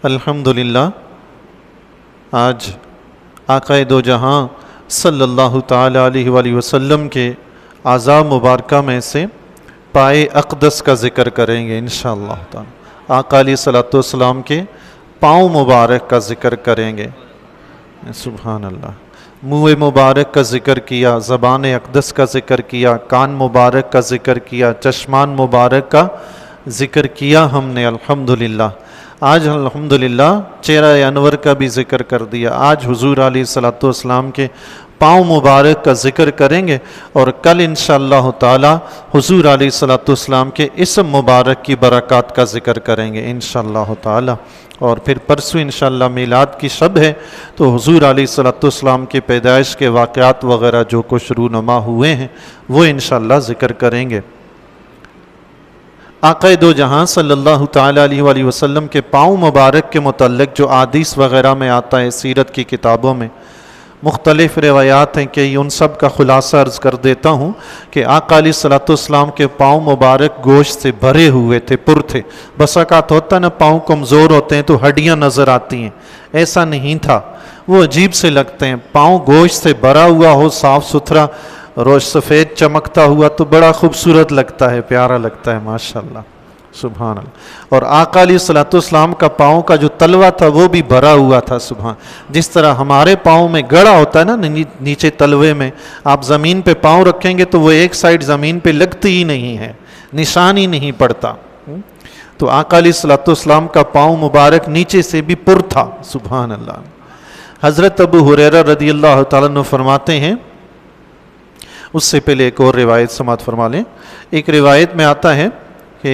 الحمدللہ آج آقائے دو جہاں صلی اللہ تعالی علیہ وآلہ وسلم کے اعضاء مبارکہ میں سے پائے اقدس کا ذکر کریں گے انشاءاللہ تعالی۔ آقا علیہ الصلوۃ والسلام کے پاؤں مبارک کا ذکر کریں گے۔ سبحان اللہ۔ منہ مبارک کا ذکر کیا، زبان اقدس کا ذکر کیا، کان مبارک کا ذکر کیا، چشمان مبارک کا ذکر کیا ہم نے الحمدللہ۔ آج الحمدللہ چہرہ انور کا بھی ذکر کر دیا۔ آج حضور علیہ الصلوۃ والسلام کے پاؤں مبارک کا ذکر کریں گے، اور کل انشاءاللہ تعالی حضور علیہ الصلوۃ والسلام کے اسم مبارک کی برکات کا ذکر کریں گے انشاءاللہ تعالی۔ اور پھر پرسوں انشاءاللہ میلاد کی شب ہے، تو حضور علیہ الصلوۃ والسلام کی پیدائش کے واقعات وغیرہ جو کچھ رونما ہوئے ہیں وہ انشاءاللہ ذکر کریں گے۔ آقا دو جہاں صلی اللہ تعالی علیہ وآلہ وسلم کے پاؤں مبارک کے متعلق جو احادیث وغیرہ میں آتا ہے، سیرت کی کتابوں میں مختلف روایات ہیں، کہ ان سب کا خلاصہ عرض کر دیتا ہوں کہ آقا علیہ الصلوۃ والسلام کے پاؤں مبارک گوشت سے بھرے ہوئے تھے، پر تھے۔ بس اوقات ہوتا نا پاؤں کمزور ہوتے ہیں تو ہڈیاں نظر آتی ہیں، ایسا نہیں تھا، وہ عجیب سے لگتے ہیں۔ پاؤں گوشت سے بھرا ہوا ہو، صاف ستھرا، روز سفید چمکتا ہوا، تو بڑا خوبصورت لگتا ہے، پیارا لگتا ہے ماشاءاللہ سبحان اللہ۔ اور آقا علیہ الصلوۃ والسلام کا پاؤں کا جو تلوا تھا وہ بھی بھرا ہوا تھا سبحان۔ جس طرح ہمارے پاؤں میں گڑا ہوتا ہے نا نیچے تلوے میں، آپ زمین پہ پاؤں رکھیں گے تو وہ ایک سائڈ زمین پہ لگتی ہی نہیں ہے، نشان ہی نہیں پڑتا۔ تو آقا علیہ الصلوۃ والسلام کا پاؤں مبارک نیچے سے بھی پر تھا سبحان اللہ۔ حضرت ابو ہریرہ رضی اللہ تعالیٰ عنہ فرماتے ہیں، اس سے پہلے ایک اور روایت سماعت فرما لیں۔ ایک روایت میں آتا ہے کہ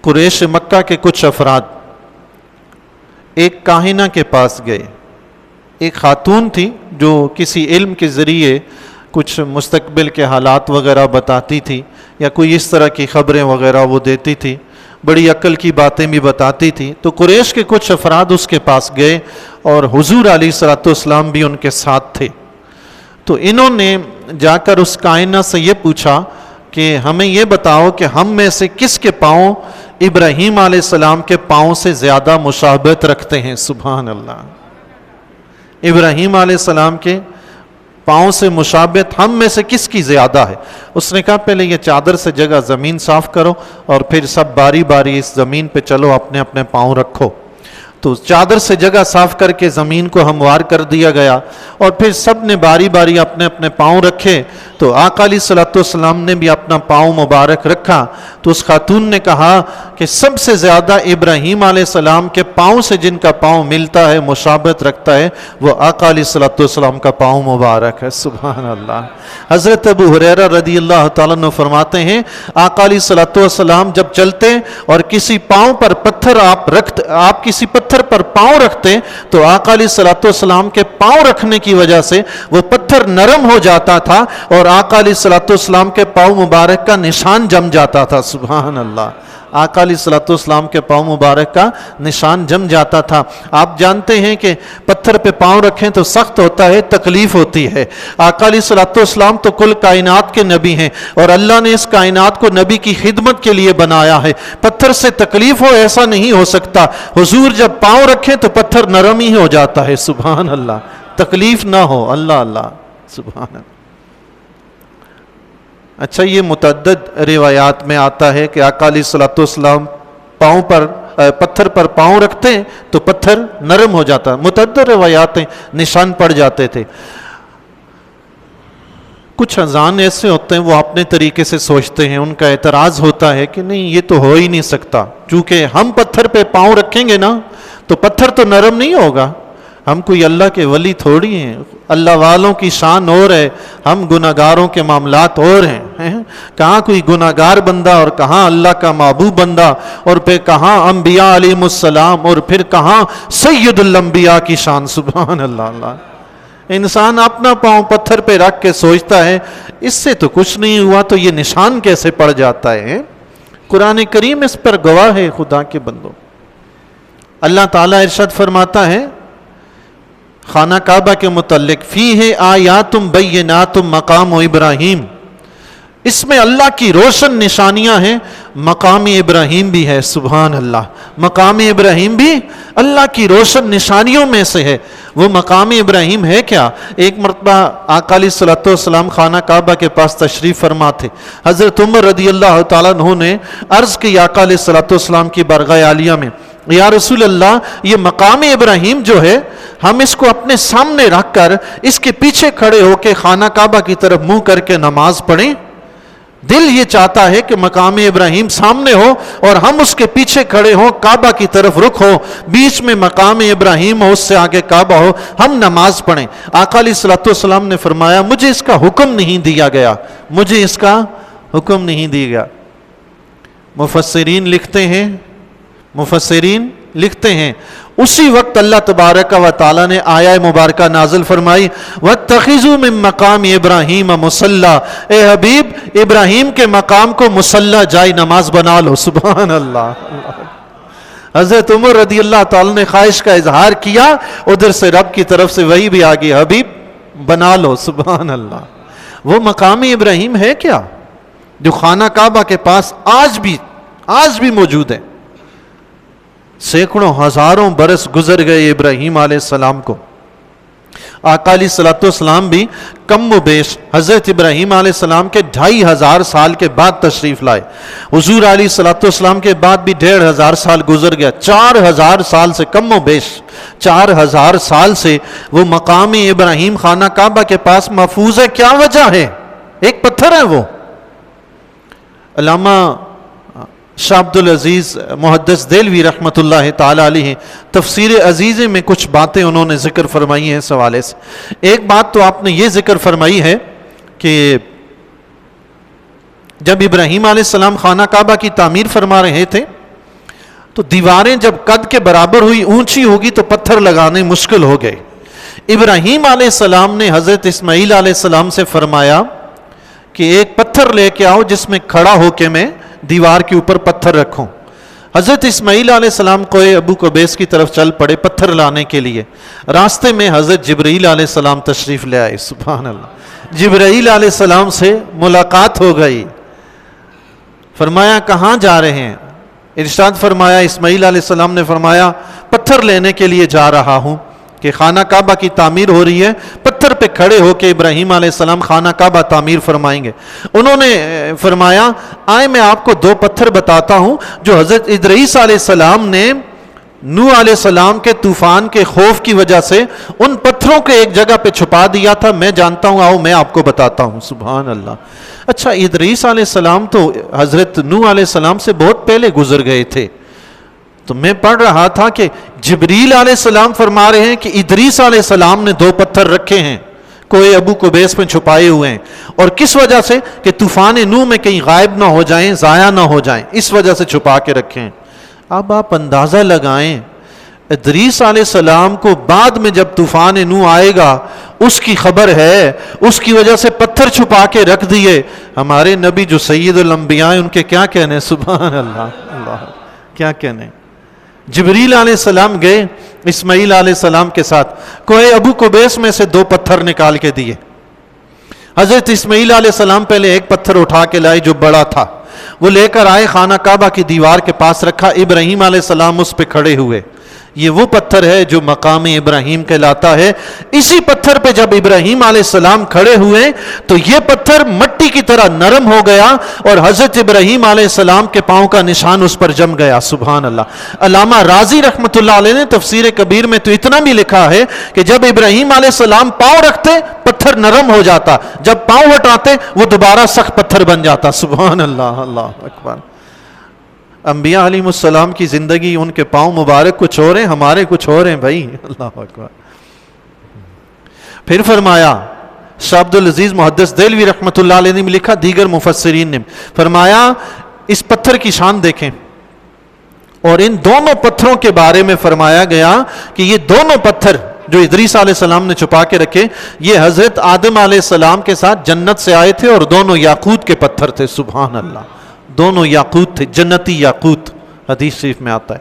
قریش مکہ کے کچھ افراد ایک کاہنہ کے پاس گئے۔ ایک خاتون تھی جو کسی علم کے ذریعے کچھ مستقبل کے حالات وغیرہ بتاتی تھی، یا کوئی اس طرح کی خبریں وغیرہ وہ دیتی تھی، بڑی عقل کی باتیں بھی بتاتی تھی۔ تو قریش کے کچھ افراد اس کے پاس گئے، اور حضور علیہ الصلوۃ والسلام بھی ان کے ساتھ تھے۔ تو انہوں نے جا کر اس کائنہ سے یہ پوچھا کہ ہمیں یہ بتاؤ کہ ہم میں سے کس کے پاؤں ابراہیم علیہ السلام کے پاؤں سے زیادہ مشابہت رکھتے ہیں سبحان اللہ۔ ابراہیم علیہ السلام کے پاؤں سے مشابہت ہم میں سے کس کی زیادہ ہے؟ اس نے کہا پہلے یہ چادر سے جگہ زمین صاف کرو، اور پھر سب باری باری اس زمین پہ چلو، اپنے اپنے پاؤں رکھو۔ تو چادر سے جگہ صاف کر کے زمین کو ہموار کر دیا گیا، اور پھر سب نے باری باری اپنے اپنے پاؤں رکھے۔ تو آقا علیہ الصلوۃ والسلام نے بھی اپنا پاؤں مبارک رکھا۔ تو اس خاتون نے کہا کہ سب سے زیادہ ابراہیم علیہ السلام کے پاؤں سے جن کا پاؤں ملتا ہے، مشابہت رکھتا ہے، وہ آقا علیہ الصلوۃ والسلام کا پاؤں مبارک ہے سبحان اللہ۔ حضرت ابو ہریرہ رضی اللہ تعالیٰ عنہ فرماتے ہیں، آقا علیہ الصلوۃ والسلام جب چلتے اور کسی پاؤں پر پتھر آپ کسی پتھر پر پاؤں رکھتے، تو آقا علیہ الصلوۃ والسلام کے پاؤں رکھنے کی وجہ سے وہ پتھر نرم ہو جاتا تھا، اور آقا علیہ الصلوۃ والسلام کے پاؤں مبارک کا نشان جم جاتا تھا سبحان اللہ۔ آقا علیہ الصلوۃ والسلام کے پاؤں مبارک کا نشان جم جاتا تھا۔ آپ جانتے ہیں کہ پتھر پہ پاؤں رکھیں تو سخت ہوتا ہے، تکلیف ہوتی ہے۔ آقا علیہ الصلوۃ والسلام تو کل کائنات کے نبی ہیں، اور اللہ نے اس کائنات کو نبی کی خدمت کے لیے بنایا ہے۔ پتھر سے تکلیف ہو ایسا نہیں ہو سکتا۔ حضور جب پاؤں رکھیں تو پتھر نرم ہی ہو جاتا ہے سبحان اللہ، تکلیف نہ ہو، اللہ اللہ سبحان اللہ۔ اچھا، یہ متعدد روایات میں آتا ہے کہ آقا علیہ الصلوۃ والسلام پتھر پر پاؤں رکھتے ہیں تو پتھر نرم ہو جاتا ہے۔ متعدد روایات ہیں، نشان پڑ جاتے تھے۔ کچھ اذان ایسے ہوتے ہیں وہ اپنے طریقے سے سوچتے ہیں، ان کا اعتراض ہوتا ہے کہ نہیں یہ تو ہو ہی نہیں سکتا، چونکہ ہم پتھر پہ پاؤں رکھیں گے نا تو پتھر تو نرم نہیں ہوگا۔ ہم کوئی اللہ کے ولی تھوڑی ہیں، اللہ والوں کی شان اور ہے، ہم گناہگاروں کے معاملات اور ہیں۔ کہاں کوئی گناہگار بندہ اور کہاں اللہ کا محبوب بندہ، اور پھر کہاں انبیاء علیہ السلام، اور پھر کہاں سید الانبیاء کی شان سبحان اللہ اللہ۔ انسان اپنا پاؤں پتھر پہ رکھ کے سوچتا ہے اس سے تو کچھ نہیں ہوا، تو یہ نشان کیسے پڑ جاتا ہے؟ قرآن کریم اس پر گواہ ہے خدا کے بندوں۔ اللہ تعالیٰ ارشاد فرماتا ہے خانہ کعبہ کے متعلق، فیہ آیات بینات مقام ابراہیم، اس میں اللہ کی روشن نشانیاں ہیں. مقام ابراہیم بھی ہے. سبحان اللہ. مقام ابراہیم بھی اللہ کی روشن نشانیوں میں سے ہے. وہ مقام ابراہیم ہے کیا؟ ایک مرتبہ آقا علیہ الصلوۃ والسلام خانہ کعبہ کے پاس تشریف فرما تھے. حضرت عمر رضی اللہ تعالیٰ عنہ نے عرض کی آقا علیہ الصلوۃ والسلام کی بارگاہ عالیہ میں، یا رسول اللہ، یہ مقام ابراہیم جو ہے ہم اس کو اپنے سامنے رکھ کر اس کے پیچھے کھڑے ہو کے خانہ کعبہ کی طرف منہ کر کے نماز پڑھیں؟ دل یہ چاہتا ہے کہ مقام ابراہیم سامنے ہو اور ہم اس کے پیچھے کھڑے ہوں، کعبہ کی طرف رخ ہو، بیچ میں مقام ابراہیم ہو، اس سے آگے کعبہ ہو، ہم نماز پڑھیں. آقا علیہ الصلوۃ والسلام نے فرمایا مجھے اس کا حکم نہیں دیا گیا، مجھے اس کا حکم نہیں دیا گیا. مفسرین لکھتے ہیں اسی وقت اللہ تبارک و تعالیٰ نے آیہ مبارکہ نازل فرمائی وَاتَّخِذُوا مِن مَّقَامِ إِبْرَاهِيمَ مُصَلَّى. اے حبیب، ابراہیم کے مقام کو مصلی جائے نماز بنا لو. سبحان اللہ. حضرت عمر رضی اللہ تعالیٰ نے خواہش کا اظہار کیا، ادھر سے رب کی طرف سے وہی بھی آگئی، حبیب بنا لو. سبحان اللہ. وہ مقام ابراہیم ہے کیا جو خانہ کعبہ کے پاس آج بھی موجود ہے. سینکڑوں ہزاروں برس گزر گئے ابراہیم علیہ السلام کو. آقا علیہ الصلوۃ والسلام بھی کم و بیش حضرت ابراہیم علیہ السلام کے 2500 سال کے بعد تشریف لائے. حضور علیہ الصلوۃ والسلام کے بعد بھی 1500 سال گزر گیا. 4000 سال سے کم و بیش 4000 سال سے وہ مقام ابراہیم خانہ کعبہ کے پاس محفوظ ہے. کیا وجہ ہے؟ ایک پتھر ہے وہ. علامہ شاہ عبد العزیز محدث دہلوی رحمۃ اللہ تعالی علیہ تفسیر عزیزہ میں کچھ باتیں انہوں نے ذکر فرمائی ہیں اس حوالے سے. ایک بات تو آپ نے یہ ذکر فرمائی ہے کہ جب ابراہیم علیہ السلام خانہ کعبہ کی تعمیر فرما رہے تھے تو دیواریں جب قد کے برابر ہوئی، اونچی ہوگی تو پتھر لگانے مشکل ہو گئے. ابراہیم علیہ السلام نے حضرت اسماعیل علیہ السلام سے فرمایا کہ ایک پتھر لے کے آؤ جس میں کھڑا ہو کے میں دیوار کے اوپر پتھر رکھوں. حضرت اسماعیل علیہ السلام کوئے ابو قبیس کی طرف چل پڑے پتھر لانے کے لیے. راستے میں حضرت جبرائیل علیہ السلام تشریف لے آئے. سبحان اللہ. جبرائیل علیہ السلام سے ملاقات ہو گئی. فرمایا کہاں جا رہے ہیں؟ ارشاد فرمایا، اسماعیل علیہ السلام نے فرمایا پتھر لینے کے لیے جا رہا ہوں کہ خانہ کعبہ کی تعمیر ہو رہی ہے، پتھر پہ کھڑے ہو کے ابراہیم علیہ السلام خانہ کعبہ تعمیر فرمائیں گے. انہوں نے فرمایا آئے میں آپ کو 2 پتھر بتاتا ہوں جو حضرت ادریس علیہ السلام نے نوح علیہ السلام کے طوفان کے خوف کی وجہ سے ان پتھروں کے ایک جگہ پہ چھپا دیا تھا. میں جانتا ہوں، آؤ میں آپ کو بتاتا ہوں. سبحان اللہ. اچھا، ادریس علیہ السلام تو حضرت نوح علیہ السلام سے بہت پہلے گزر گئے تھے. تو میں پڑھ رہا تھا کہ جبریل علیہ السلام فرما رہے ہیں کہ ادریس علیہ السلام نے 2 پتھر رکھے ہیں، کوئی ابو قبیس میں چھپائے ہوئے ہیں. اور کس وجہ سے؟ کہ طوفان نوح میں کہیں غائب نہ ہو جائیں، ضائع نہ ہو جائیں، اس وجہ سے چھپا کے رکھے ہیں. اب آپ اندازہ لگائیں ادریس علیہ السلام کو بعد میں جب طوفان نوح آئے گا اس کی خبر ہے، اس کی وجہ سے پتھر چھپا کے رکھ دیے. ہمارے نبی جو سید الانبیاء ہیں ان کے کیا کہنے؟ سبحان اللہ. اللہ کیا کہنے. جبریل علیہ السلام گئے اسماعیل علیہ السلام کے ساتھ، کوئے ابو قبیس میں سے 2 پتھر نکال کے دیے. حضرت اسماعیل علیہ السلام پہلے ایک پتھر اٹھا کے لائے جو بڑا تھا، وہ لے کر آئے، خانہ کعبہ کی دیوار کے پاس رکھا. ابراہیم علیہ السلام اس پہ کھڑے ہوئے. یہ وہ پتھر ہے جو مقام ابراہیم کہلاتا ہے. اسی پتھر پہ جب ابراہیم علیہ السلام کھڑے ہوئے تو یہ پتھر مٹی کی طرح نرم ہو گیا اور حضرت ابراہیم علیہ السلام کے پاؤں کا نشان اس پر جم گیا. سبحان اللہ. علامہ رازی رحمۃ اللہ علیہ نے تفسیر کبیر میں تو اتنا بھی لکھا ہے کہ جب ابراہیم علیہ السلام پاؤں رکھتے پتھر نرم ہو جاتا، جب پاؤں ہٹاتے وہ دوبارہ سخت پتھر بن جاتا. سبحان اللہ. اللہ اکبر. انبیاء علیہ السلام کی زندگی، ان کے پاؤں مبارک کچھ اور ہیں، ہمارے کچھ اور ہیں بھائی. اللہ اکبر. پھر فرمایا، شاہ عبد العزیز محدث دہلوی رحمۃ اللہ علیہ نے لکھا، دیگر مفسرین نے فرمایا اس پتھر کی شان دیکھیں. اور ان دونوں پتھروں کے بارے میں فرمایا گیا کہ یہ دونوں پتھر جو ادریس علیہ السلام نے چھپا کے رکھے، یہ حضرت آدم علیہ السلام کے ساتھ جنت سے آئے تھے اور دونوں یاقوت کے پتھر تھے. سبحان اللہ. دونوں یاقوت تھے، جنتی یاقوت. حدیث شریف میں آتا ہے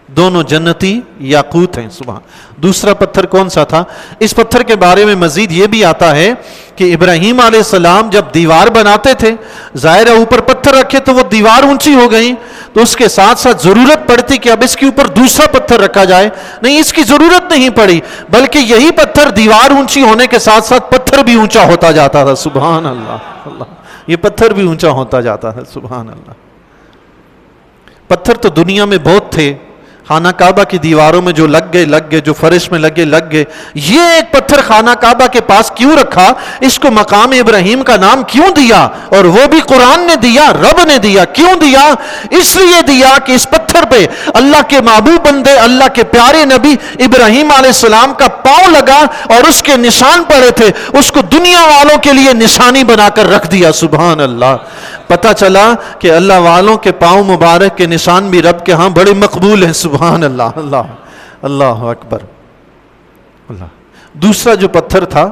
دونوں جنتی یاقوت ہیں. سبحان. دوسرا پتھر کون سا تھا؟ اس پتھر کے بارے میں مزید یہ بھی آتا ہے کہ ابراہیم علیہ السلام جب دیوار بناتے تھے، ظاہر ہے اوپر پتھر رکھے تو وہ دیوار اونچی ہو گئی، تو اس کے ساتھ ساتھ ضرورت پڑتی کہ اب اس کے اوپر دوسرا پتھر رکھا جائے. نہیں، اس کی ضرورت نہیں پڑی، بلکہ یہی پتھر دیوار اونچی ہونے کے ساتھ ساتھ پتھر بھی اونچا ہوتا جاتا تھا. سبحان اللہ. اللہ، یہ پتھر بھی اونچا ہوتا جاتا تھا. سبحان اللہ. پتھر تو دنیا میں بہت تھے، خانہ کعبہ کی دیواروں میں جو لگ گئے، جو فرش میں لگ گئے. یہ ایک پتھر خانہ کعبہ کے پاس کیوں رکھا؟ اس کو مقام ابراہیم کا نام کیوں دیا؟ اور وہ بھی قرآن نے دیا، رب نے دیا. کیوں دیا؟ اس لیے دیا کہ اس پتھر پہ اللہ کے محبوب بندے، اللہ کے پیارے نبی ابراہیم علیہ السلام کا پاؤں لگا اور اس کے نشان پڑے تھے. اس کو دنیا والوں کے لیے نشانی بنا کر رکھ دیا. سبحان اللہ. پتہ چلا کہ اللہ والوں کے پاؤں مبارک کے نشان بھی رب کے ہاں بڑے مقبول ہیں. سبحان اللہ. اللہ اللہ اکبر. اللہ. دوسرا جو پتھر تھا،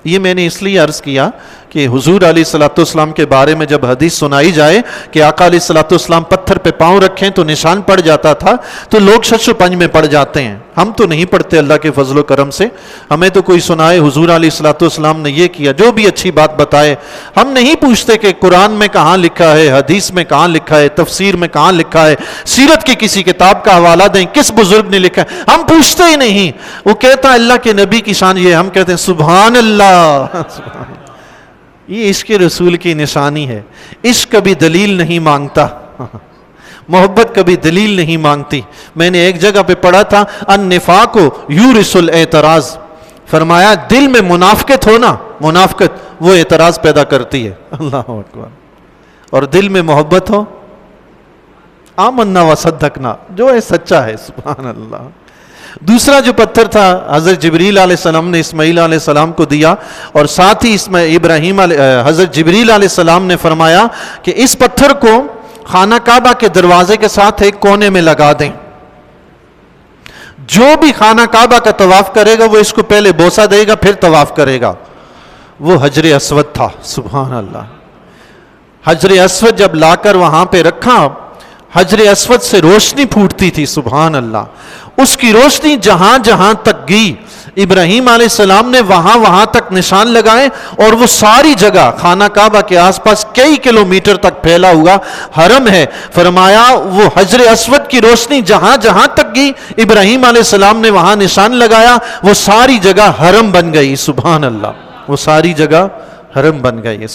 یہ میں نے اس لیے عرض کیا کہ حضور علیہ الصلوۃ والسلام کے بارے میں جب حدیث سنائی جائے کہ آقا علیہ الصلوۃ والسلام پتھر پہ پاؤں رکھیں تو نشان پڑ جاتا تھا، تو لوگ شش و پنج میں پڑ جاتے ہیں. ہم تو نہیں پڑھتے اللہ کے فضل و کرم سے. ہمیں تو کوئی سنائے حضور علیہ الصلوۃ والسلام نے یہ کیا، جو بھی اچھی بات بتائے، ہم نہیں پوچھتے کہ قرآن میں کہاں لکھا ہے، حدیث میں کہاں لکھا ہے، تفسیر میں کہاں لکھا ہے، سیرت کی کسی کتاب کا حوالہ دیں، کس بزرگ نے لکھا ہے. ہم پوچھتے ہی نہیں. وہ کہتا ہے اللہ کے نبی کی شان یہ، ہم کہتے ہیں سبحان اللہ. سبحان. یہ عشق رسول کی نشانی ہے. عشق کبھی دلیل نہیں مانگتا، محبت کبھی دلیل نہیں مانگتی. میں نے ایک جگہ پہ پڑھا تھا النفاق یورث الاعتراض. فرمایا دل میں منافقت ہونا، منافقت وہ اعتراض پیدا کرتی ہے. اللہ اکبر. اور دل میں محبت ہو، آمنا وصدقنا، جو ہے سچا ہے. سبحان اللہ. دوسرا جو پتھر تھا حضرت جبریل علیہ السلام نے اسماعیل علیہ السلام کو دیا، اور ساتھ ہی حضرت جبریل علیہ السلام نے فرمایا کہ اس پتھر کو خانہ کعبہ کے دروازے کے ساتھ ایک کونے میں لگا دیں. جو بھی خانہ کعبہ کا طواف کرے گا وہ اس کو پہلے بوسہ دے گا، پھر طواف کرے گا. وہ حجر اسود تھا. سبحان اللہ. حجر اسود جب لا کر وہاں پہ رکھا، حجر اسود سے روشنی پھوٹتی تھی. سبحان اللہ. اس کی روشنی جہاں جہاں تک گئی، ابراہیم علیہ السلام نے وہاں تک نشان لگائے، اور وہ ساری جگہ خانہ کعبہ کے آس پاس کئی کلومیٹر تک پھیلا ہوا حرم ہے. فرمایا وہ حجر اسود کی روشنی جہاں جہاں تک گئی، ابراہیم علیہ السلام نے وہاں نشان لگایا، وہ ساری جگہ حرم بن گئی. سبحان اللہ. وہ ساری جگہ حرم بن گئی.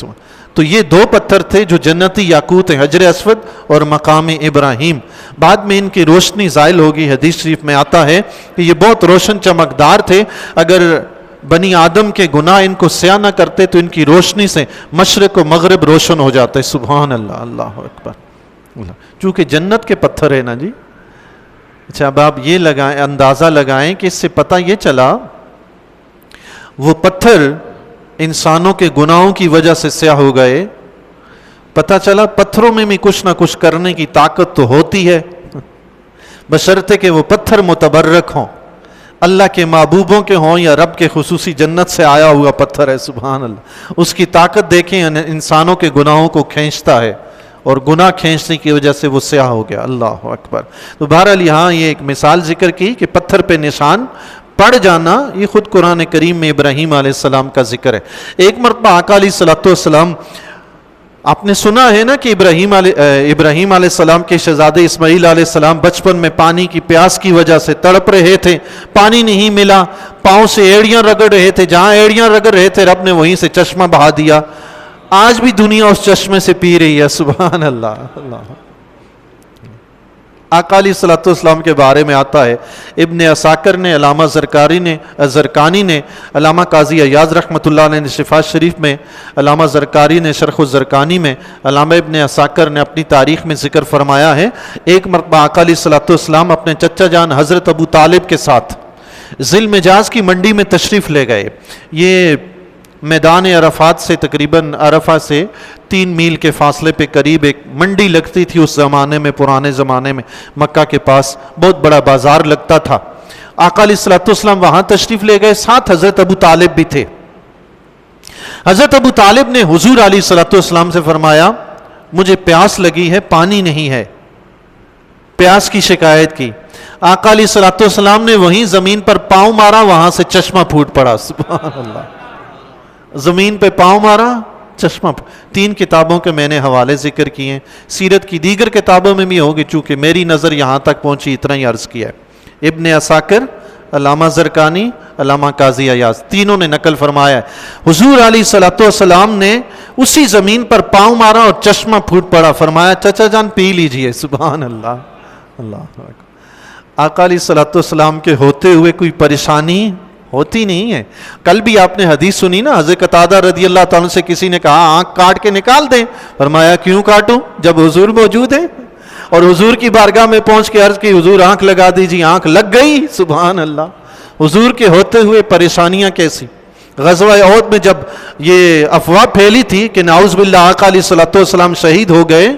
تو یہ دو پتھر تھے جو جنتی یاقوت ہیں، حجر اسود اور مقام ابراہیم. بعد میں ان کی روشنی زائل ہوگی. حدیث شریف میں آتا ہے کہ یہ بہت روشن چمکدار تھے. اگر بنی آدم کے گناہ ان کو سیاہ نہ کرتے تو ان کی روشنی سے مشرق و مغرب روشن ہو جاتے. سبحان اللہ. اللہ اکبر. چونکہ جنت کے پتھر ہے نا جی. اچھا اب آپ یہ لگائیں، اندازہ لگائیں کہ اس سے پتہ یہ چلا وہ پتھر انسانوں کے گناہوں کی وجہ سے سیاہ ہو گئے. پتہ چلا پتھروں میں بھی کچھ نہ کچھ کرنے کی طاقت تو ہوتی ہے، بشرطے کہ وہ پتھر متبرک ہوں، اللہ کے محبوبوں کے ہوں یا رب کے خصوصی جنت سے آیا ہوا پتھر ہے. سبحان اللہ. اس کی طاقت دیکھیں، انسانوں کے گناہوں کو کھینچتا ہے، اور گناہ کھینچنے کی وجہ سے وہ سیاہ ہو گیا. اللہ اکبر. تو بہرحال یہاں یہ ایک مثال ذکر کی کہ پتھر پہ نشان پڑ جانا، یہ خود قرآن کریم میں ابراہیم علیہ السلام کا ذکر ہے. ایک مرتبہ آقا علیہ الصلوۃ والسلام، آپ نے سنا ہے نا کہ ابراہیم علیہ السلام کے شہزادے اسماعیل علیہ السلام بچپن میں پانی کی پیاس کی وجہ سے تڑپ رہے تھے، پانی نہیں ملا، پاؤں سے ایڑیاں رگڑ رہے تھے، جہاں ایڑیاں رگڑ رہے تھے رب نے وہیں سے چشمہ بہا دیا. آج بھی دنیا اس چشمے سے پی رہی ہے. سبحان اللہ. اللہ. آقا علیہ الصلوۃ والسلام کے بارے میں آتا ہے، ابن عساکر نے، علامہ زرکانی نے، علامہ قاضی عیاض رحمۃ اللہ علیہ نے شفا شریف میں، علامہ زرکاری نے شرح الزرکانی میں، علامہ ابن عساکر نے اپنی تاریخ میں ذکر فرمایا ہے، ایک مرتبہ آقا علیہ الصلوۃ والسلام اپنے چچا جان حضرت ابو طالب کے ساتھ ذی المجاز کی منڈی میں تشریف لے گئے. یہ میدان عرفات سے تقریباً عرفہ سے 3 میل کے فاصلے پہ قریب ایک منڈی لگتی تھی اس زمانے میں، پرانے زمانے میں مکہ کے پاس بہت بڑا بازار لگتا تھا. آقا علیہ الصلوۃ والسلام وہاں تشریف لے گئے، ساتھ حضرت ابو طالب بھی تھے. حضرت ابو طالب نے حضور علیہ الصلوۃ والسلام سے فرمایا مجھے پیاس لگی ہے، پانی نہیں ہے، پیاس کی شکایت کی. آقا علیہ الصلوۃ والسلام نے وہیں زمین پر پاؤں مارا، وہاں سے چشمہ پھوٹ پڑا. سبحان اللہ. زمین پہ پاؤں مارا، چشمہ 3 کتابوں کے میں نے حوالے ذکر کیے ہیں، سیرت کی دیگر کتابوں میں بھی ہوگی، چونکہ میری نظر یہاں تک پہنچی اتنا ہی عرض کیا ہے. ابن عساکر، علامہ زرقانی، علامہ قاضی عیاض تینوں نے نقل فرمایا ہے حضور علیہ الصلوۃ والسلام نے اسی زمین پر پاؤں مارا اور چشمہ پھوٹ پڑا. فرمایا چچا جان پی لیجئے. سبحان اللہ. اللہ اکبر. آقا علیہ الصلوۃ والسلام کے ہوتے ہوئے کوئی پریشانی ہوتی نہیں ہے. کل بھی آپ نے حدیث سنی نا، حضرت قتادہ رضی اللہ تعالیٰ سے کسی نے کہا آنکھ کاٹ کے نکال دیں. فرمایا کیوں کاٹوں جب حضور موجود ہیں؟ اور حضور کی بارگاہ میں پہنچ کے عرض کی حضور آنکھ لگا دیجیے. آنکھ لگ گئی. سبحان اللہ. حضور کے ہوتے ہوئے پریشانیاں کیسی. غزوہ احد میں جب یہ افواہ پھیلی تھی کہ نعوذ باللہ آقا علیہ الصلوۃ والسلام شہید ہو گئے،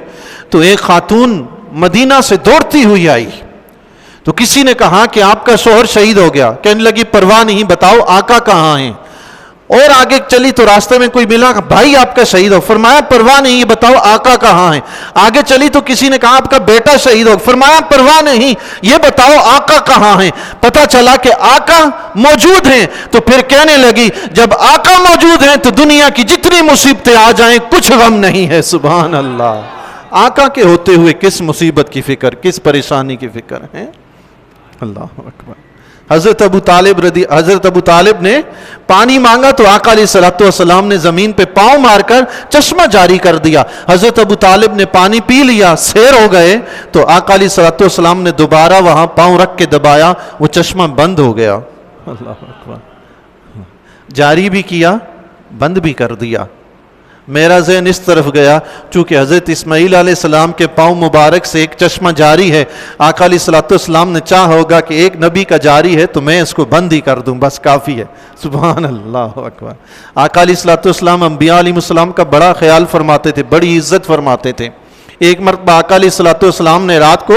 تو ایک خاتون مدینہ سے دوڑتی ہوئی آئی. تو کسی نے کہا کہ آپ کا شوہر شہید ہو گیا. کہنے لگی پرواہ نہیں، بتاؤ آقا کہاں ہیں؟ اور آگے چلی تو راستے میں کوئی ملا، بھائی آپ کا شہید ہو. فرمایا پرواہ نہیں، یہ بتاؤ آقا کہاں ہیں؟ آگے چلی تو کسی نے کہا آپ کا بیٹا شہید ہو. فرمایا پرواہ نہیں، یہ بتاؤ آقا کہاں ہیں؟ پتہ چلا کہ آقا موجود ہیں. تو پھر کہنے لگی جب آقا موجود ہیں تو دنیا کی جتنی مصیبتیں آ جائیں کچھ غم نہیں ہے. سبحان اللہ. آقا کے ہوتے ہوئے کس مصیبت کی فکر، کس پریشانی کی فکر ہے. اللہ اکبر. حضرت ابو طالب نے پانی مانگا تو آقا علیہ الصلوۃ والسلام نے زمین پہ پاؤں مار کر چشمہ جاری کر دیا. حضرت ابو طالب نے پانی پی لیا، سیر ہو گئے، تو آقا علیہ الصلوۃ والسلام نے دوبارہ وہاں پاؤں رکھ کے دبایا، وہ چشمہ بند ہو گیا. اللہ اکبر. جاری بھی کیا، بند بھی کر دیا. میرا ذہن اس طرف گیا، چونکہ حضرت اسماعیل علیہ السلام کے پاؤں مبارک سے ایک چشمہ جاری ہے. آقا علیہ الصلوۃ والسلام نے چاہا ہوگا کہ ایک نبی کا جاری ہے تو میں اس کو بند ہی کر دوں، بس کافی ہے. سبحان اللہ اکبر. آقا علیہ الصلوۃ والسلام انبیاء علیہ السلام کا بڑا خیال فرماتے تھے، بڑی عزت فرماتے تھے. ایک مرتبہ آقا علیہ الصلوۃ والسلام نے رات کو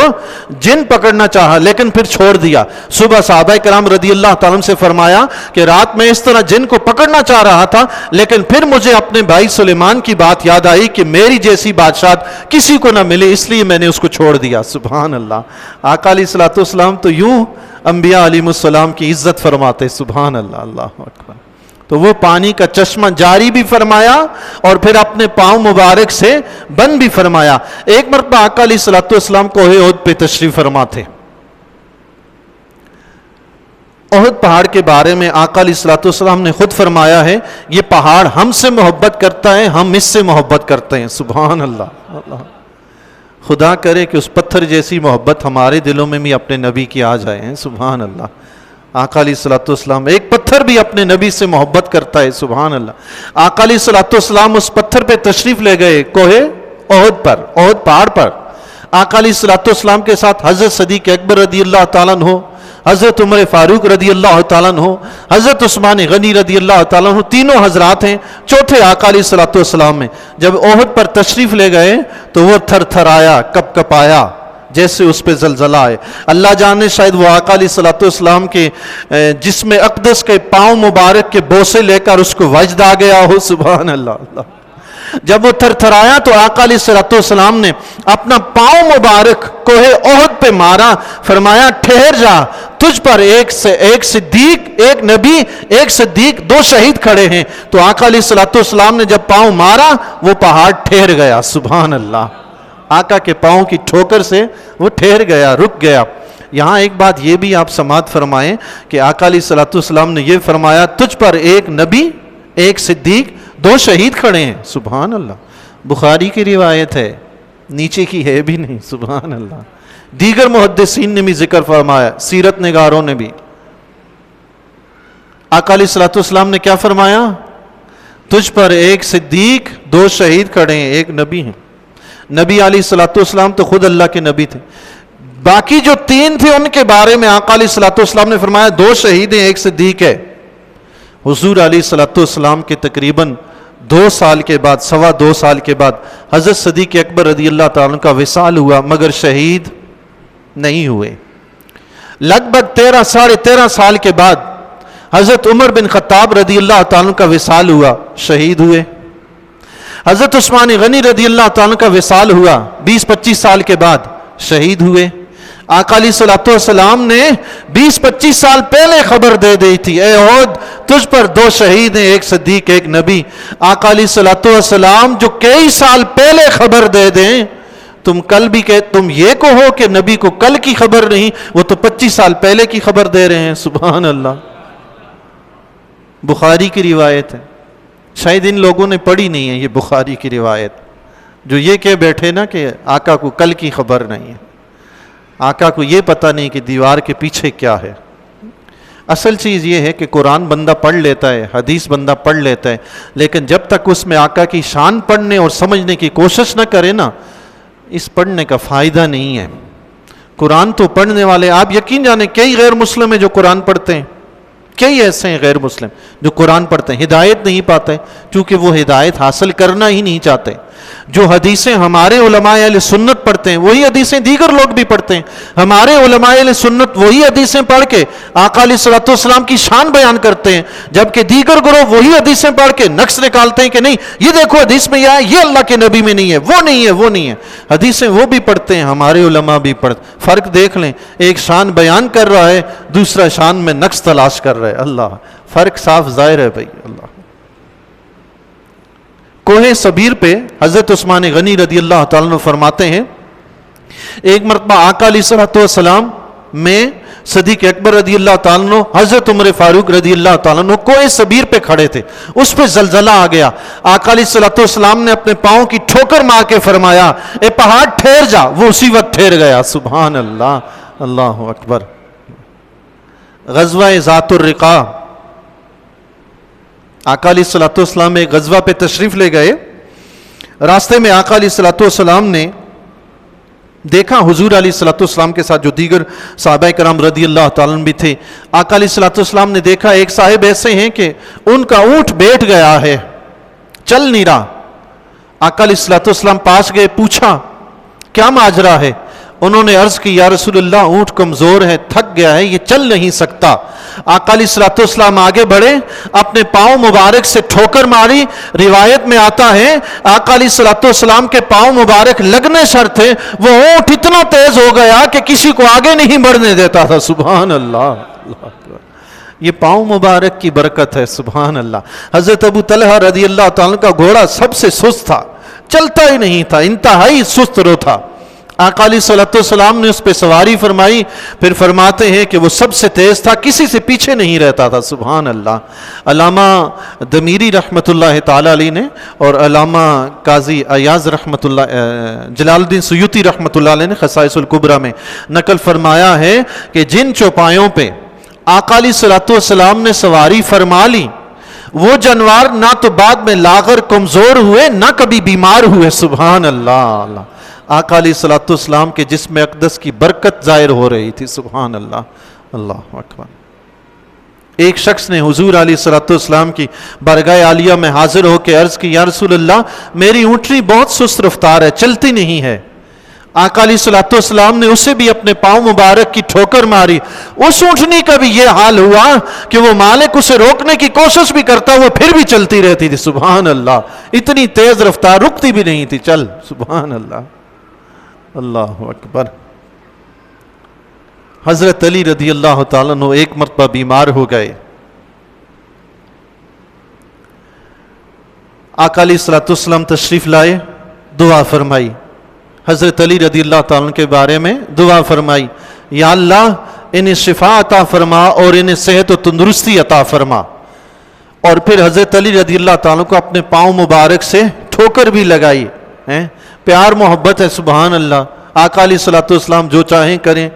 جن پکڑنا چاہا لیکن پھر چھوڑ دیا. صبح صحابہ کرام رضی اللہ تعالیٰ سے فرمایا کہ رات میں اس طرح جن کو پکڑنا چاہ رہا تھا، لیکن پھر مجھے اپنے بھائی سلیمان کی بات یاد آئی کہ میری جیسی بادشاہت کسی کو نہ ملے، اس لیے میں نے اس کو چھوڑ دیا. سبحان اللہ. آقا علیہ الصلوۃ والسلام تو یوں انبیاء علیہ السلام کی عزت فرماتے. سبحان اللہ. اللہ اکبر. تو وہ پانی کا چشمہ جاری بھی فرمایا اور پھر اپنے پاؤں مبارک سے بند بھی فرمایا. ایک مرتبہ آقا علیہ الصلوۃ والسلام کوہ احد پہ تشریف فرما تھے. احد پہاڑ کے بارے میں آقا علیہ الصلوۃ والسلام نے خود فرمایا ہے یہ پہاڑ ہم سے محبت کرتا ہے، ہم اس سے محبت کرتے ہیں. سبحان اللہ. اللہ. خدا کرے کہ اس پتھر جیسی محبت ہمارے دلوں میں بھی اپنے نبی کی آ جائے. سبحان اللہ. آقا علیہ الصلوۃ والسلام ایک پتھر بھی اپنے نبی سے محبت کرتا ہے. سبحان اللہ. آقا علیہ الصلوۃ والسلام اس پتھر پہ تشریف لے گئے کوہ احد پر، احد پہاڑ پر. آقا علیہ الصلوۃ والسلام کے ساتھ حضرت صدیق اکبر رضی اللہ تعالیٰ عنہ، حضرت عمر فاروق رضی اللہ تعالیٰ عنہ، حضرت عثمان غنی رضی اللہ تعالیٰ عنہ، تینوں حضرات ہیں. چوتھے آقا علیہ الصلوۃ والسلام میں جب احد پر تشریف لے گئے تو وہ تھر تھر آیا، کپ کپ آیا جیسے اس پہ زلزلہ آئے. اللہ جانے شاید وہ آقا علیہ الصلوۃ والسلام کے جسم اقدس کے پاؤں مبارک کے بوسے لے کر اس کو وجد آ گیا ہو. سبحان اللہ. اللہ. جب وہ تھر تھر آیا تو آقا علیہ الصلوۃ والسلام نے اپنا پاؤں مبارک کوہ احد پہ مارا. فرمایا ٹھہر جا، تجھ پر ایک صدیق، ایک نبی، ایک صدیق، 2 شہید کھڑے ہیں. تو آقا علیہ الصلوۃ والسلام نے جب پاؤں مارا وہ پہاڑ ٹھہر گیا. سبحان اللہ. آقا کے پاؤں کی ٹھوکر سے وہ ٹھہر گیا، رک گیا. یہاں ایک بات یہ بھی آپ سماعت فرمائیں کہ آقا علیہ الصلوۃ والسلام نے یہ فرمایا تجھ پر ایک نبی، ایک صدیق، 2 شہید کھڑے ہیں. سبحان اللہ. بخاری کی روایت ہے، نیچے کی ہے بھی نہیں. سبحان اللہ. دیگر محدثین نے بھی ذکر فرمایا، سیرت نگاروں نے بھی. آقا علیہ الصلوۃ والسلام نے کیا فرمایا؟ تجھ پر ایک صدیق، 2 شہید کھڑے ہیں، ایک نبی ہیں. نبی علیہ الصلوۃ والسلام تو خود اللہ کے نبی تھے. باقی جو 3 تھے ان کے بارے میں آقا علیہ الصلوۃ والسلام نے فرمایا 2 شہید ہیں، ایک صدیق ہے. حضور علیہ الصلوۃ والسلام کے تقریباً 2 سال کے بعد، 2.25 سال کے بعد حضرت صدیق اکبر رضی اللہ تعالیٰ عنہ کا وصال ہوا، مگر شہید نہیں ہوئے. لگ بھگ 13 سال کے بعد حضرت عمر بن خطاب رضی اللہ تعالیٰ عنہ کا وصال ہوا، شہید ہوئے. حضرت عثمان غنی رضی اللہ تعالیٰ عنہ کا وصال ہوا 20-25 سال کے بعد، شہید ہوئے. آقا علیہ الصلوۃ والسلام نے 20-25 سال پہلے خبر دے دی تھی، اے احد تجھ پر 2 شہید ہیں، ایک صدیق ایک نبی۔ آقا علیہ الصلوۃ والسلام جو کئی سال پہلے خبر دے دیں، تم کل بھی کہ تم یہ کہو کہ نبی کو کل کی خبر نہیں، وہ تو 25 سال پہلے کی خبر دے رہے ہیں۔ سبحان اللہ۔ بخاری کی روایت ہے، شاید ان لوگوں نے پڑھی نہیں ہے یہ بخاری کی روایت، جو یہ کہہ بیٹھے نا کہ آقا کو کل کی خبر نہیں ہے، آقا کو یہ پتہ نہیں کہ دیوار کے پیچھے کیا ہے۔ اصل چیز یہ ہے کہ قرآن بندہ پڑھ لیتا ہے، حدیث بندہ پڑھ لیتا ہے، لیکن جب تک اس میں آقا کی شان پڑھنے اور سمجھنے کی کوشش نہ کرے نا، اس پڑھنے کا فائدہ نہیں ہے۔ قرآن تو پڑھنے والے، آپ یقین جانیں کئی غیر مسلم ہیں جو قرآن پڑھتے ہیں، کئی ایسے ہیں غیر مسلم جو قرآن پڑھتے ہیں، ہدایت نہیں پاتے کیونکہ وہ ہدایت حاصل کرنا ہی نہیں چاہتے۔ جو حدیثیں ہمارے علماء اہل سنت پڑھتے ہیں وہی حدیثیں دیگر لوگ بھی پڑھتے ہیں، ہمارے علماء اہل سنت وہی حدیثیں پڑھ کے آقا علیہ الصلوۃ والسلام کی شان بیان کرتے ہیں، جبکہ دیگر گروہ وہی حدیثیں پڑھ کے نقص نکالتے ہیں کہ نہیں یہ دیکھو حدیث میں یہ ہے، یہ اللہ کے نبی میں نہیں ہے، وہ نہیں ہے، وہ نہیں ہے۔ حدیثیں وہ بھی پڑھتے ہیں، ہمارے علماء بھی پڑھتے، فرق دیکھ لیں، ایک شان بیان کر رہا ہے، دوسرا شان میں نقص تلاش کر رہا ہے۔ اللہ، فرق صاف ظاہر ہے بھائی۔ اللہ، کوہ صبیر پہ حضرت عثمان غنی رضی اللہ تعالیٰ عنہ فرماتے ہیں، ایک مرتبہ آقا علیہ الصلوۃ والسلام میں صدیق اکبر رضی اللہ تعالیٰ عنہ، حضرت عمر فاروق رضی اللہ تعالیٰ عنہ کوہ صبیر پہ کھڑے تھے، اس پہ زلزلہ آ گیا۔ آقا علیہ الصلوۃ والسلام نے اپنے پاؤں کی ٹھوکر مار کے فرمایا، اے پہاڑ ٹھہر جا، وہ اسی وقت ٹھہر گیا۔ سبحان اللہ، اللہ اکبر۔ غزوہ ذات الرقاع، آقا علیہ الصلوۃ والسلام ایک غزوہ پہ تشریف لے گئے، راستے میں آقا علیہ الصلوۃ والسلام نے دیکھا حضور علیہ الصلوۃ والسلام کے ساتھ جو دیگر صحابہ کرام رضی اللہ تعالیٰ عنہ بھی تھے، آقا علیہ الصلوۃ والسلام نے دیکھا ایک صاحب ایسے ہیں کہ ان کا اونٹ بیٹھ گیا ہے، چل نہیں رہا۔ آقا علیہ الصلوۃ والسلام پاس گئے، پوچھا کیا ماجرا ہے؟ انہوں نے عرض کی، یا رسول اللہ اونٹ کمزور ہے، تھک گیا ہے، یہ چل نہیں سکتا۔ آقا علیہ الصلوۃ والسلام آگے بڑھے، اپنے پاؤں مبارک سے ٹھوکر ماری۔ روایت میں آتا ہے آقا علیہ الصلوۃ والسلام کے پاؤں مبارک لگنے شرط تھے، وہ اونٹ اتنا تیز ہو گیا کہ کسی کو آگے نہیں بڑھنے دیتا تھا۔ سبحان اللہ، یہ پاؤں مبارک کی برکت ہے۔ سبحان اللہ۔ حضرت ابو طلحہ رضی اللہ تعالیٰ کا گھوڑا سب سے سست تھا، چلتا ہی نہیں تھا، انتہائی سست رو تھا۔ آقا علیہ الصلوۃ والسلام نے اس پہ سواری فرمائی، پھر فرماتے ہیں کہ وہ سب سے تیز تھا، کسی سے پیچھے نہیں رہتا تھا۔ سبحان اللہ۔ علامہ دمیری رحمۃ اللہ تعالی علیہ نے اور علامہ قاضی ایاز رحمۃ اللہ، جلال الدین سیوطی رحمۃ اللہ علیہ نے خصائص الکبریٰ میں نقل فرمایا ہے کہ جن چوپایوں پہ آقا علیہ الصلوۃ والسلام نے سواری فرما لی، وہ جانور نہ تو بعد میں لاغر کمزور ہوئے نہ کبھی بیمار ہوئے۔ سبحان اللہ۔ آقا علیہ الصلوۃ والسلام کے جسم اقدس کی برکت ظاہر ہو رہی تھی۔ سبحان اللہ، اللہ اکبر۔ ایک شخص نے حضور علیہ الصلوۃ والسلام کی بارگاہ عالیہ میں حاضر ہو کے عرض کی، یا رسول اللہ میری اونٹنی بہت سست رفتار ہے، چلتی نہیں ہے۔ آقا علیہ الصلوۃ والسلام نے اسے بھی اپنے پاؤں مبارک کی ٹھوکر ماری۔ اس اونٹنی کا بھی یہ حال ہوا کہ وہ مالک اسے روکنے کی کوشش بھی کرتا، وہ پھر بھی چلتی رہتی تھی۔ سبحان اللہ، اتنی تیز رفتار، رکتی بھی نہیں تھی، چل۔ سبحان اللہ، اللہ اکبر۔ حضرت علی رضی اللہ تعالیٰ عنہ ایک مرتبہ بیمار ہو گئے، آقا علیہ الصلوۃ والسلام تشریف لائے، دعا فرمائی، حضرت علی رضی اللہ تعالیٰ عنہ کے بارے میں دعا فرمائی، یا اللہ انہیں شفا عطا فرما اور انہیں صحت و تندرستی عطا فرما۔ اور پھر حضرت علی رضی اللہ تعالیٰ کو اپنے پاؤں مبارک سے ٹھوکر بھی لگائی، پیار محبت ہے۔ سبحان اللہ، آقا علیہ الصلوۃ والسلام جو چاہیں کریں۔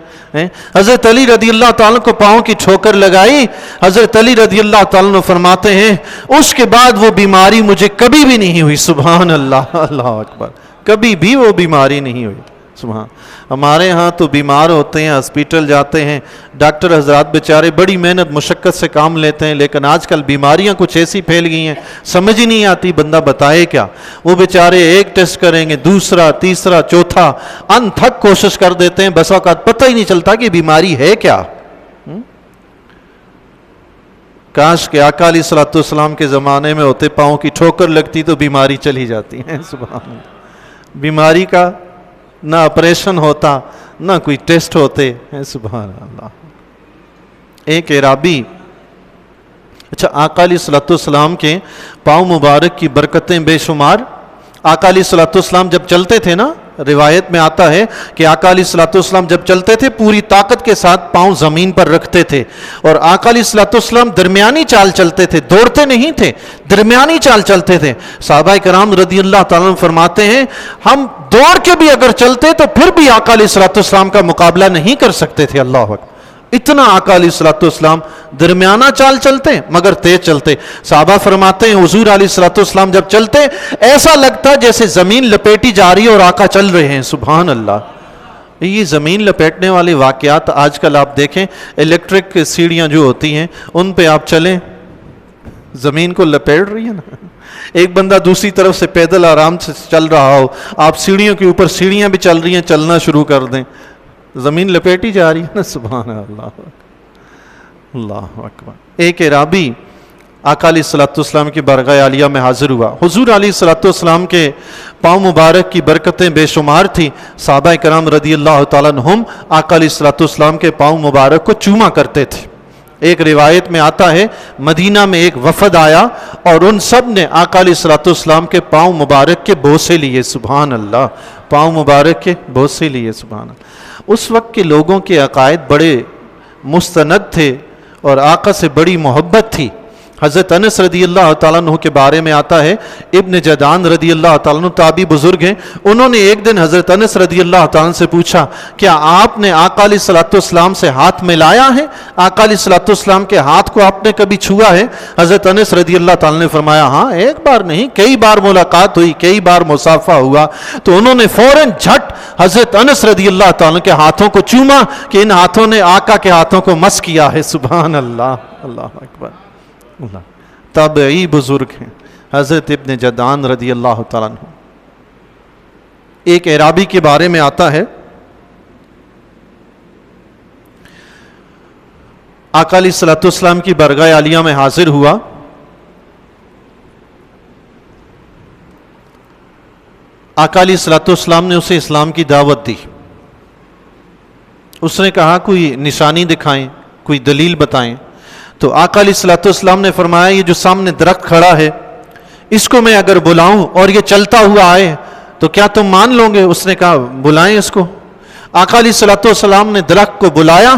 حضرت علی رضی اللہ تعالیٰ کو پاؤں کی ٹھوکر لگائی۔ حضرت علی رضی اللہ تعالیٰ فرماتے ہیں اس کے بعد وہ بیماری مجھے کبھی بھی نہیں ہوئی۔ سبحان اللہ، اللہ اکبر، کبھی بھی وہ بیماری نہیں ہوئی۔ سبحان۔ ہمارے ہاں تو بیمار ہوتے ہیں، ہاسپٹل جاتے ہیں، ڈاکٹر حضرات بیچارے بڑی محنت مشقت سے کام لیتے ہیں، لیکن آج کل بیماریاں کچھ ایسی پھیل گئی ہیں سمجھ ہی نہیں آتی بندہ بتائے کیا۔ وہ بیچارے ایک ٹیسٹ کریں گے، دوسرا، تیسرا، چوتھا، انتھک کوشش کر دیتے ہیں، بس اوقات پتہ ہی نہیں چلتا کہ بیماری ہے کیا۔ کاش کہ آقا علیہ الصلوۃ والسلام کے زمانے میں ہوتے، پاؤں کی ٹھوکر لگتی تو بیماری چلی جاتی ہے۔ سبحان اللہ۔ بیماری کا نہ آپریشن ہوتا، نہ کوئی ٹیسٹ ہوتے ہیں. سبحان اللہ. ایک اعرابی, اچھا آقا علیہ الصلوۃ والسلام کے پاؤں مبارک کی برکتیں بے شمار. آقا علیہ الصلوۃ والسلام جب چلتے تھے نا, روایت میں آتا ہے کہ آقا علیہ الصلوۃ والسلام جب چلتے تھے پوری طاقت کے ساتھ پاؤں زمین پر رکھتے تھے, اور آقا علیہ الصلوۃ والسلام درمیانی چال چلتے تھے, دوڑتے نہیں تھے, درمیانی چال چلتے تھے. صحابہ کرام رضی اللہ تعالیٰ عنہ فرماتے ہیں ہم دوڑ کے بھی اگر چلتے تو پھر بھی آقا علیہ الصلوۃ والسلام کا مقابلہ نہیں کر سکتے تھے. اللہ اکبر. اتنا آقا علیہ الصلوۃ والسلام درمیانہ چال چلتے مگر تیز چلتے. صحابہ فرماتے ہیں حضور علیہ الصلوۃ والسلام جب چلتے ایسا لگتا جیسے زمین لپیٹی جا رہی ہے اور آقا چل رہے ہیں. سبحان اللہ. یہ زمین لپیٹنے والے واقعات آج کل آپ دیکھیں, الیکٹرک سیڑھیاں جو ہوتی ہیں ان پہ آپ چلیں, زمین کو لپیٹ رہی ہے نا. ایک بندہ دوسری طرف سے پیدل آرام سے چل رہا ہو, آپ سیڑھیوں کے اوپر, سیڑھیاں بھی چل رہی ہیں, چلنا شروع کر دیں, زمین لپیٹی جا رہی ہے نا. سبحان اللہ. اللہ اکبر. ایک اعرابی آقا علیہ الصلوۃ والسلام کی بارگاہ عالیہ میں حاضر ہوا. حضور علیہ الصلوۃ والسلام کے پاؤں مبارک کی برکتیں بے شمار تھی. صحابہ کرام رضی اللہ تعالیٰ عنہم آقا علیہ الصلوۃ والسلام کے پاؤں مبارک کو چوما کرتے تھے. ایک روایت میں آتا ہے مدینہ میں ایک وفد آیا اور ان سب نے آقا علیہ الصلوۃ والسلام کے پاؤں مبارک کے بوسے لیے. سبحان اللہ. پاؤں مبارک کے بوسے لیے. سبحان اللہ. اس وقت کے لوگوں کے عقائد بڑے مستند تھے اور آقا سے بڑی محبت تھی. حضرت انس رضی اللہ تعالیٰ عنہ کے بارے میں آتا ہے, ابن جدعان رضی اللہ تعالیٰ عنہ تابعی بزرگ ہیں, انہوں نے ایک دن حضرت انس رضی اللہ تعالیٰ عنہ سے پوچھا کیا آپ نے آقا علیہ الصلوۃ والسلام سے ہاتھ ملایا ہے, آقا علیہ الصلوۃ والسلام کے ہاتھ کو آپ نے کبھی چھوا ہے؟ حضرت انس رضی اللہ تعالیٰ نے فرمایا ہاں, ایک بار نہیں کئی بار ملاقات ہوئی, کئی بار مصافحہ ہوا. تو انہوں نے فوراً جھٹ حضرت انس رضی اللہ تعالیٰ کے ہاتھوں کو چوما کہ ان ہاتھوں نے آقا کے ہاتھوں کو مس کیا ہے. سبحان اللہ. اللہ اکبر. اللہ. تابعی بزرگ ہیں حضرت ابن جدعان رضی اللہ تعالیٰ عنہ. ایک اعرابی کے بارے میں آتا ہے آقا علیہ الصلوۃ والسلام کی بارگاہ عالیہ میں حاضر ہوا. آقا علیہ الصلوۃ والسلام نے اسے اسلام کی دعوت دی. اس نے کہا کوئی نشانی دکھائیں, کوئی دلیل بتائیں. تو آقا علیہ الصلوۃ والسلام نے فرمایا یہ جو سامنے درخت کھڑا ہے اس کو میں اگر بلاؤں اور یہ چلتا ہوا آئے تو کیا تم مان لو گے؟ اس نے کہا بلائیں اس کو. آقا علیہ الصلوۃ والسلام نے درخت کو بلایا.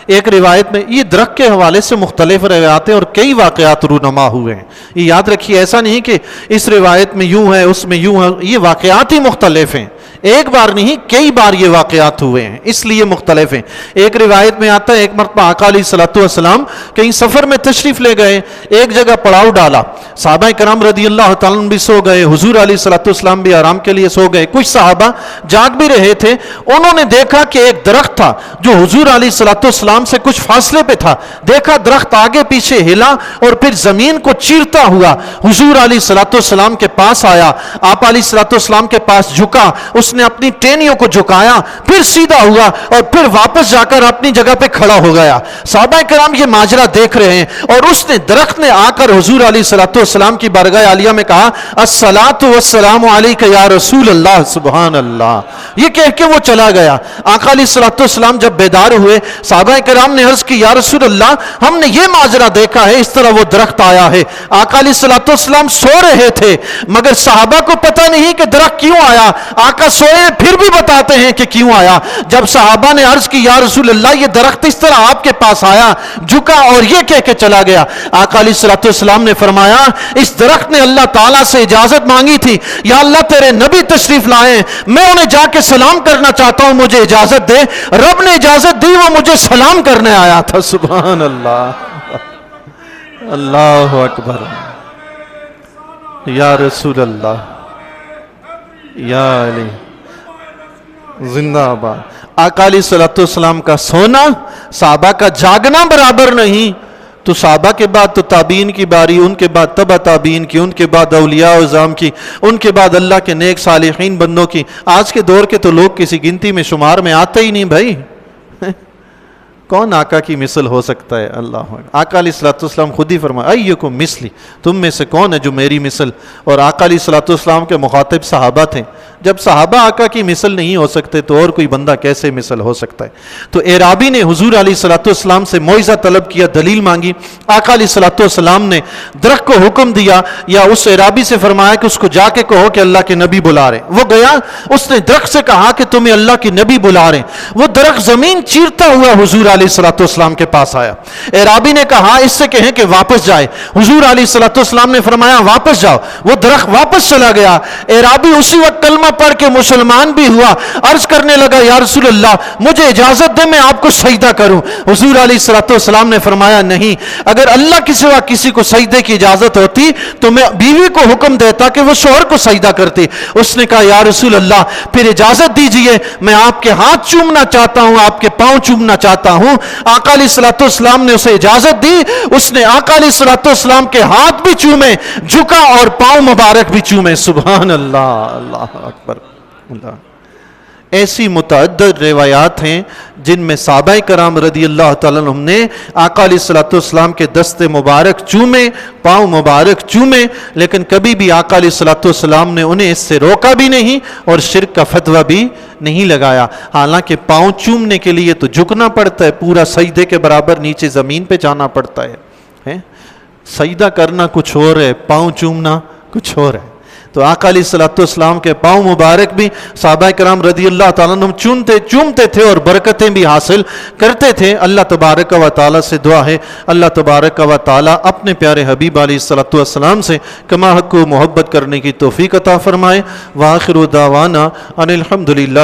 ایک روایت میں یہ درخت کے حوالے سے مختلف روایتیں اور کئی واقعات رونما ہوئے ہیں. یہ یاد رکھیے ایسا نہیں کہ اس روایت میں یوں ہے اس میں یوں ہے, یہ واقعات ہی مختلف ہیں. ایک بار نہیں کئی بار یہ واقعات ہوئے ہیں اس لیے مختلف ہیں. ایک روایت میں آتا ہے ایک مرتبہ آقا علیہ الصلوۃ والسلام کہیں سفر میں تشریف لے گئے, ایک جگہ پڑاؤ ڈالا. صحابہ کرام رضی اللہ تعالیٰ عنہ بھی سو گئے, حضور علیہ الصلوۃ والسلام بھی آرام کے لیے سو گئے. کچھ صحابہ جاگ بھی رہے تھے. انہوں نے دیکھا کہ ایک درخت تھا جو حضور علیہ الصلوۃ والسلام سے کچھ فاصلے پہ تھا. دیکھا درخت آگے پیچھے ہلا اور پھر زمین کو چیرتا ہوا حضور علیہ الصلوۃ والسلام کے پاس آیا. آپ علیہ الصلوۃ والسلام کے پاس جھکا, اس نے اپنی ٹینیوں کو جھکایا, پھر سیدھا ہوا اور پھر واپس جا کر اپنی جگہ پہ کھڑا ہو گیا. صحابہ کرام یہ ماجرا دیکھ رہے ہیں اور اس نے درخت نے آ کر حضور علیہ الصلوۃ والسلام کی بارگاہ عالیہ میں کہا الصلاۃ والسلام علیک یا رسول اللہ. سبحان اللہ. یہ کہہ کے وہ چلا گیا. آقا علیہ الصلوۃ والسلام جب بیدار ہوئے صحابہ کرام نے عرض کی یا رسول اللہ ہم نے یہ ماجرا دیکھا ہے, اس طرح وہ درخت آیا ہے. آقا علیہ الصلوۃ والسلام سو رہے تھے مگر صحابہ کو پتہ نہیں کہ درخت کیوں آیا. آقا سوئے پھر بھی بتاتے ہیں کہ کیوں آیا. جب صحابہ نے عرض کی یا رسول اللہ یہ درخت اس طرح آپ کے پاس آیا, جھکا اور یہ کہہ کے چلا گیا. آقا علیہ الصلوۃ والسلام نے فرمایا اس درخت نے اللہ تعالیٰ سے اجازت مانگی تھی, یا اللہ تیرے نبی تشریف لائے, میں انہیں جا کے سلام کرنا چاہتا ہوں, مجھے اجازت دے. رب نے اجازت دی, وہ مجھے سلام کرنے آیا تھا. سبحان اللہ. اللہ اکبر. یا رسول اللہ, یا علی زندہ آباد. آقا علیہ الصلوۃ والسلام کا سونا صحابہ کا جاگنا برابر نہیں. تو صحابہ کے بعد تو تابعین کی باری, ان کے بعد تبع تابعین کی, ان کے بعد اولیاء و اعظام کی, ان کے بعد اللہ کے نیک صالحین بندوں کی. آج کے دور کے تو لوگ کسی گنتی میں شمار میں آتے ہی نہیں بھائی. کون آقا کی مثل ہو سکتا ہے؟ اللہ آقا علیہ الصلوۃ والسلام خود ہی فرمایا ایکم مثلی، تم میں سے کون ہے جو میری مثل؟ اور آقا علیہ الصلوۃ والسلام کے مخاطب صحابہ تھے، جب صحابہ آقا کی مثل نہیں ہو سکتے تو اور کوئی بندہ کیسے مثل ہو سکتا ہے؟ تو اعرابی نے حضور علیہ الصلوۃ والسلام سے معجزہ طلب کیا، دلیل مانگی، آقا علیہ الصلوۃ والسلام نے درخت کو حکم دیا یا اس اعرابی سے فرمایا کہ اس کو جا کے کہو کہ اللہ کے نبی بلا رہے، وہ گیا، اس نے درخت سے کہا کہ تمہیں اللہ کے نبی بلا رہے، وہ درخت زمین چیرتا ہوا حضور علیہ الصلوۃ والسلام کے پاس آیا، اعرابی نے کہا اس سے کہیں کہ واپس جائے، حضور علیہ الصلوۃ والسلام نے فرمایا واپس جاؤ، وہ درخت واپس چلا گیا، اعرابی اسی وقت کلمہ پڑھ کے مسلمان بھی ہوا، عرض کرنے لگا یا رسول اللہ مجھے اجازت دے میں آپ کو سجدہ کروں، حضور علیہ الصلوۃ والسلام نے فرمایا نہیں، اگر اللہ کے سوا کسی کو سجدے کی اجازت ہوتی تو میں بیوی کو حکم دیتا کہ وہ شوہر کو سجدہ کرتی، اس نے کہا یا رسول اللہ پھر اجازت دیجئے میں آپ کے ہاتھ چومنا چاہتا ہوں، آپ کے پاؤں چومنا چاہتا ہوں، آقا علیہ الصلوۃ والسلام نے اسے اجازت دی، اس نے آقا علیہ الصلوۃ والسلام کے ہاتھ بھی چومے، جھکا اور پاؤں مبارک بھی چومے، سبحان اللہ، اللہ اکبر اللہ۔ ایسی متعدد روایات ہیں جن میں صحابہ کرام رضی اللہ تعالیٰ عنہم نے آقا علیہ الصلوۃ والسلام کے دست مبارک چومے، پاؤں مبارک چومے، لیکن کبھی بھی آقا علیہ الصلوۃ والسلام نے انہیں اس سے روکا بھی نہیں اور شرک کا فتویٰ بھی نہیں لگایا۔ حالانکہ پاؤں چومنے کے لیے تو جھکنا پڑتا ہے، پورا سجدے کے برابر نیچے زمین پہ جانا پڑتا ہے، سجدہ کرنا کچھ اور ہے، پاؤں چومنا کچھ اور ہے۔ تو آقا علیہ الصلوۃ والسلام کے پاؤں مبارک بھی صحابہ کرام رضی اللہ تعالیٰ عنہم چومتے تھے اور برکتیں بھی حاصل کرتے تھے۔ اللہ تبارک و تعالیٰ سے دعا ہے اللہ تبارک و تعالیٰ اپنے پیارے حبیب علیہ الصلوۃ والسلام سے کما حق و محبت کرنے کی توفیق عطا فرمائے۔ وآخر دعوانا ان الحمد للہ